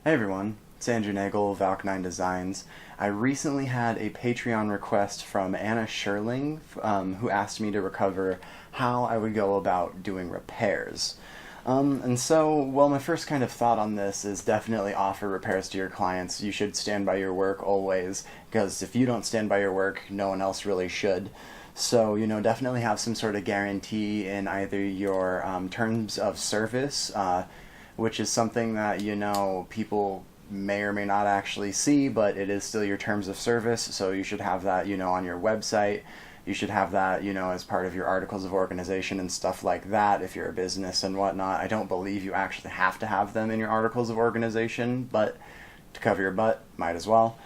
Hey everyone, it's Andrew Nagel, Valk9 Designs. I recently had a Patreon request from Annah Scherling, who asked me to recover how I would go about doing repairs. My first kind of thought on this is definitely offer repairs to your clients. You should stand by your work always, because if you don't stand by your work, no one else really should. So, definitely have some sort of guarantee in either your terms of service, which is something that, people may or may not actually see, but it is still your terms of service, so you should have that, on your website. You should have that, as part of your articles of organization and stuff like that if you're a business and whatnot. I don't believe you actually have to have them in your articles of organization, but to cover your butt, might as well.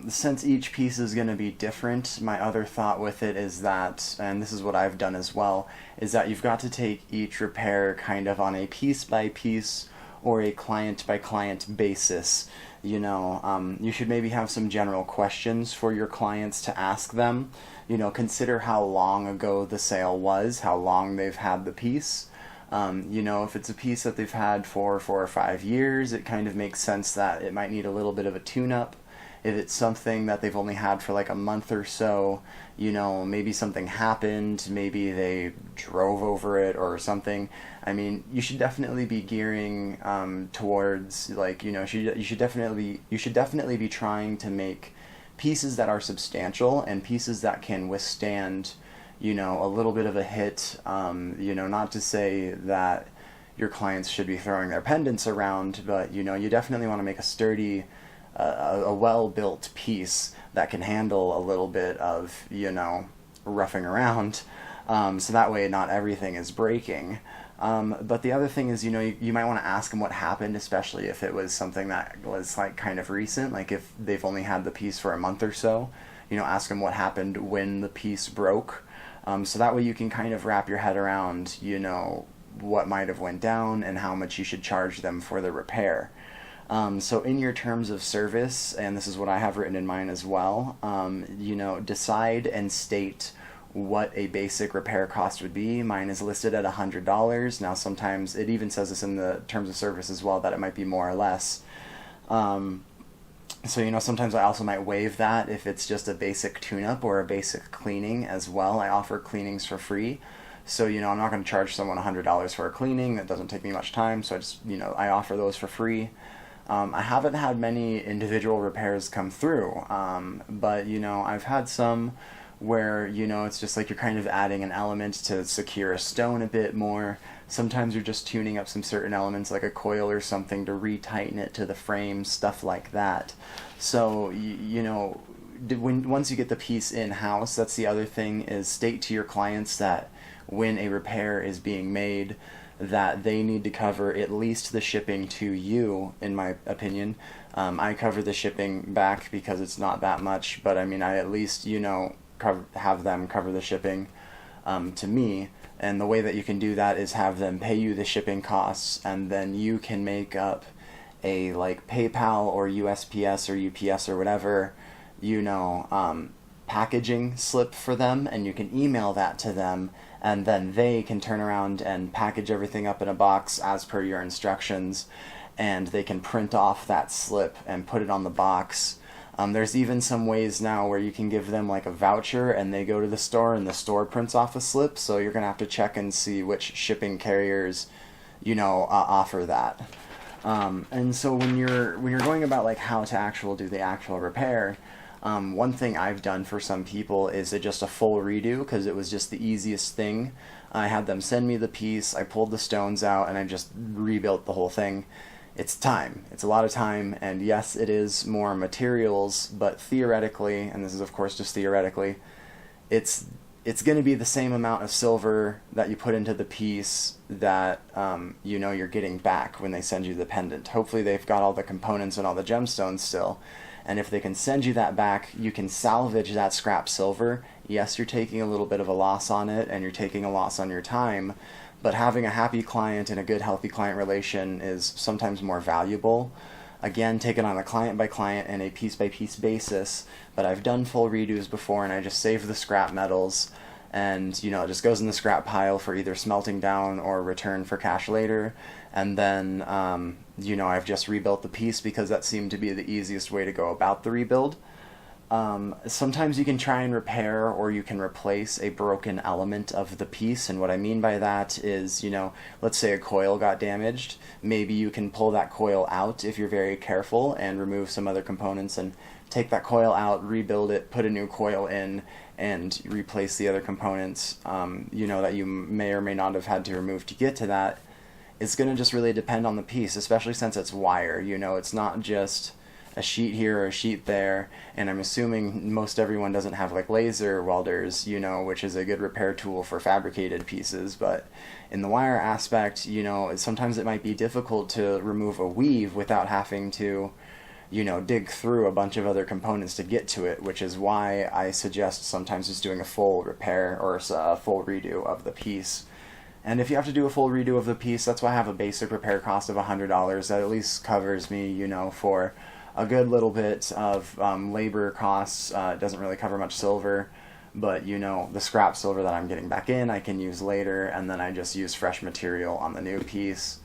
Since each piece is going to be different, my other thought with it is that, and this is what I've done as well, is that you've got to take each repair kind of on a piece-by-piece or a client-by-client basis. You should maybe have some general questions for your clients to ask them. Consider how long ago the sale was, how long they've had the piece. If it's a piece that they've had for 4 or 5 years, it kind of makes sense that it might need a little bit of a tune-up. If it's something that they've only had for like a month or so, maybe something happened, maybe they drove over it or something. I mean, you should definitely be gearing towards, you should definitely be trying to make pieces that are substantial and pieces that can withstand a little bit of a hit, not to say that your clients should be throwing their pendants around, but, you definitely want to make a sturdy, a well-built piece that can handle a little bit of, roughing around, so that way not everything is breaking. But the other thing is, you might want to ask them what happened, especially if it was something that was, kind of recent, like if they've only had the piece for a month or so, ask them what happened when the piece broke. So that way you can kind of wrap your head around, what might have went down and how much you should charge them for the repair. So in your terms of service, and this is what I have written in mine as well, decide and state what a basic repair cost would be. Mine is listed at $100. Now sometimes it even says this in the terms of service as well, that it might be more or less. Sometimes I also might waive that if it's just a basic tune-up or a basic cleaning as well. I offer cleanings for free. So, I'm not going to charge someone $100 for a cleaning. That doesn't take me much time, so I offer those for free. I haven't had many individual repairs come through, but, I've had some where, it's just like you're kind of adding an element to secure a stone a bit more. Sometimes you're just tuning up some certain elements like a coil or something to retighten it to the frame, stuff like that. So, once you get the piece in-house, that's the other thing, is state to your clients that when a repair is being made, that they need to cover at least the shipping to you, in my opinion. I cover the shipping back because it's not that much, but I at least, have them cover the shipping to me. And the way that you can do that is have them pay you the shipping costs, and then you can make up a PayPal or USPS or UPS or whatever, packaging slip for them, and you can email that to them, and then they can turn around and package everything up in a box as per your instructions, and they can print off that slip and put it on the box. There's even some ways now where you can give them a voucher and they go to the store and the store prints off a slip, so you're going to have to check and see which shipping carriers, offer that. And so when you're going about how to do the actual repair, one thing I've done for some people is just a full redo, because it was just the easiest thing. I had them send me the piece, I pulled the stones out, and I just rebuilt the whole thing. It's time. It's a lot of time, and yes, it is more materials, but theoretically, and this is of course just theoretically, it's going to be the same amount of silver that you put into the piece that you're getting back when they send you the pendant. Hopefully they've got all the components and all the gemstones still, and if they can send you that back, you can salvage that scrap silver. Yes, you're taking a little bit of a loss on it, and you're taking a loss on your time, but having a happy client and a good, healthy client relation is sometimes more valuable. Again, taken on a client-by-client and a piece-by-piece basis, but I've done full redos before, and I just save the scrap metals, and it just goes in the scrap pile for either smelting down or return for cash later. And then I've just rebuilt the piece because that seemed to be the easiest way to go about the rebuild. Sometimes you can try and repair or you can replace a broken element of the piece, and what I mean by that is, let's say a coil got damaged. Maybe you can pull that coil out if you're very careful and remove some other components and take that coil out, rebuild it, put a new coil in, and replace the other components that you may or may not have had to remove to get to that. It's going to just really depend on the piece, especially since it's wire. It's not just a sheet here or a sheet there, and I'm assuming most everyone doesn't have like laser welders, which is a good repair tool for fabricated pieces, but in the wire aspect, sometimes it might be difficult to remove a weave without having to dig through a bunch of other components to get to it, which is why I suggest sometimes just doing a full repair or a full redo of the piece. And if you have to do a full redo of the piece, that's why I have a basic repair cost of $100. That at least covers me, for a good little bit of labor costs. It doesn't really cover much silver, but the scrap silver that I'm getting back in I can use later, and then I just use fresh material on the new piece.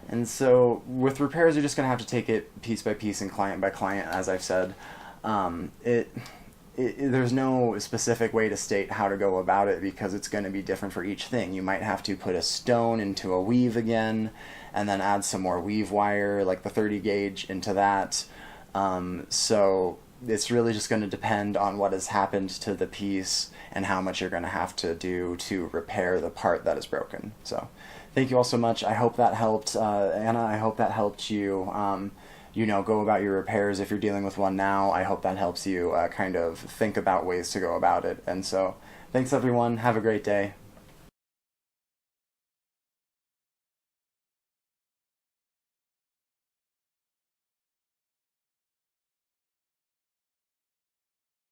And so with repairs, you're just going to have to take it piece by piece and client by client, as I've said. There's no specific way to state how to go about it because it's going to be different for each thing. You might have to put a stone into a weave again and then add some more weave wire, like the 30 gauge, into that. So it's really just going to depend on what has happened to the piece and how much you're going to have to do to repair the part that is broken. So thank you all so much. I hope that helped. Anna, I hope that helped you, go about your repairs if you're dealing with one now. I hope that helps you kind of think about ways to go about it. And so thanks, everyone. Have a great day.